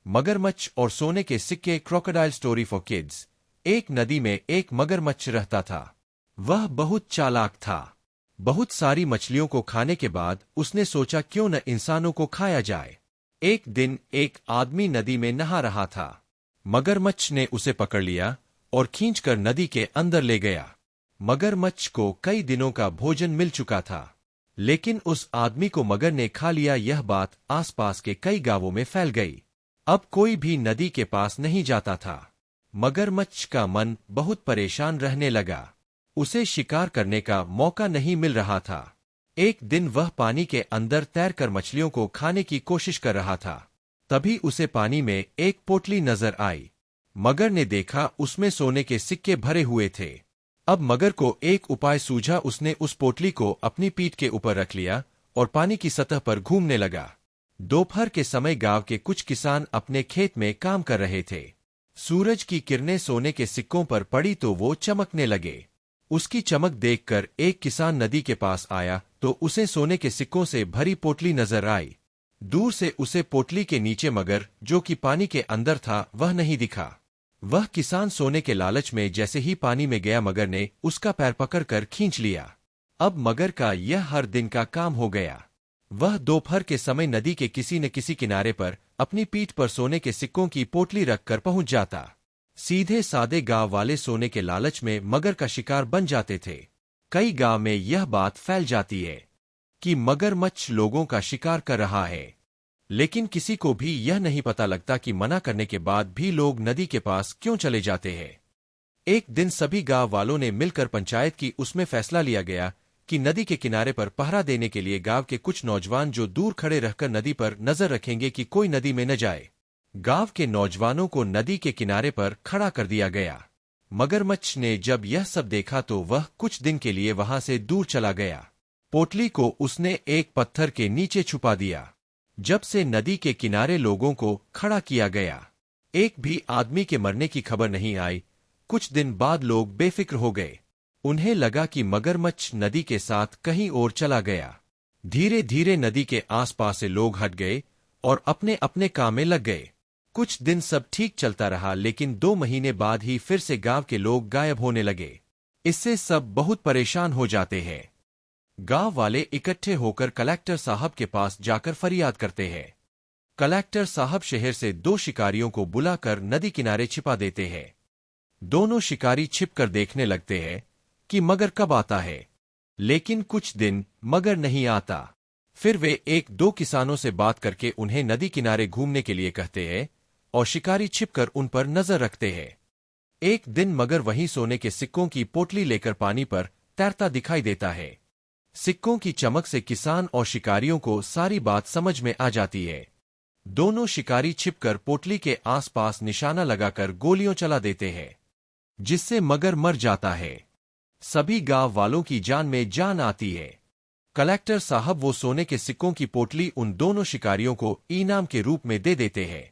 मगरमच्छ और सोने के सिक्के। Crocodile story for kids. एक नदी में एक मगरमच्छ रहता था। वह बहुत चालाक था। बहुत सारी मछलियों को खाने के बाद उसने सोचा क्यों न इंसानों को खाया जाए। एक दिन एक आदमी नदी में नहा रहा था। मगरमच्छ ने उसे पकड़ लिया और खींचकर नदी के अंदर ले गया। मगरमच्छ को कई दिनों का भोजन मिल चुका था, लेकिन उस आदमी को मगर ने खा लिया। यह बात आसपास के कई गांवों में फैल गई। अब कोई भी नदी के पास नहीं जाता था। मगरमच्छ का मन बहुत परेशान रहने लगा। उसे शिकार करने का मौका नहीं मिल रहा था। एक दिन वह पानी के अंदर तैरकर मछलियों को खाने की कोशिश कर रहा था। तभी उसे पानी में एक पोटली नजर आई। मगर ने देखा उसमें सोने के सिक्के भरे हुए थे। अब मगर को एक उपाय सूझा। उसने उस पोटली को अपनी पीठ के ऊपर रख लिया और पानी की सतह पर घूमने लगा। दोपहर के समय गांव के कुछ किसान अपने खेत में काम कर रहे थे। सूरज की किरणें सोने के सिक्कों पर पड़ी तो वो चमकने लगे। उसकी चमक देखकर एक किसान नदी के पास आया तो उसे सोने के सिक्कों से भरी पोटली नजर आई। दूर से उसे पोटली के नीचे मगर, जो कि पानी के अंदर था, वह नहीं दिखा। वह किसान सोने के लालच में जैसे ही पानी में गया, मगर ने उसका पैर पकड़कर खींच लिया। अब मगर का यह हर दिन का काम हो गया। वह दोपहर के समय नदी के किसी न किसी किनारे पर अपनी पीठ पर सोने के सिक्कों की पोटली रखकर पहुंच जाता। सीधे सादे गांव वाले सोने के लालच में मगर का शिकार बन जाते थे। कई गांव में यह बात फैल जाती है कि मगरमच्छ लोगों का शिकार कर रहा है, लेकिन किसी को भी यह नहीं पता लगता कि मना करने के बाद भी लोग नदी के पास क्यों चले जाते हैं। एक दिन सभी गांव वालों ने मिलकर पंचायत की। उसमें फैसला लिया गया कि नदी के किनारे पर पहरा देने के लिए गांव के कुछ नौजवान जो दूर खड़े रहकर नदी पर नजर रखेंगे कि कोई नदी में न जाए। गांव के नौजवानों को नदी के किनारे पर खड़ा कर दिया गया। मगरमच्छ ने जब यह सब देखा तो वह कुछ दिन के लिए वहां से दूर चला गया। पोटली को उसने एक पत्थर के नीचे छुपा दिया। जब से नदी के किनारे लोगों को खड़ा किया गया, एक भी आदमी के मरने की खबर नहीं आई। कुछ दिन बाद लोग बेफिक्र हो गए। उन्हें लगा कि मगरमच्छ नदी के साथ कहीं और चला गया। धीरे धीरे नदी के आसपास से लोग हट गए और अपने अपने काम में लग गए। कुछ दिन सब ठीक चलता रहा, लेकिन 2 महीने बाद ही फिर से गांव के लोग गायब होने लगे। इससे सब बहुत परेशान हो जाते हैं। गांव वाले इकट्ठे होकर कलेक्टर साहब के पास जाकर फरियाद करते हैं। कलेक्टर साहब शहर से 2 शिकारियों को बुलाकर नदी किनारे छिपा देते हैं। दोनों शिकारी छिपकर देखने लगते हैं कि मगर कब आता है, लेकिन कुछ दिन मगर नहीं आता। फिर वे 1-2 किसानों से बात करके उन्हें नदी किनारे घूमने के लिए कहते हैं और शिकारी छिपकर उन पर नजर रखते हैं। एक दिन मगर वहीं सोने के सिक्कों की पोटली लेकर पानी पर तैरता दिखाई देता है। सिक्कों की चमक से किसान और शिकारियों को सारी बात समझ में आ जाती है। दोनों शिकारी छिपकर पोटली के आसपास निशाना लगाकर गोलियां चला देते हैं, जिससे मगर मर जाता है। सभी गांव वालों की जान में जान आती है। कलेक्टर साहब वो सोने के सिक्कों की पोटली उन दोनों शिकारियों को इनाम के रूप में दे देते हैं।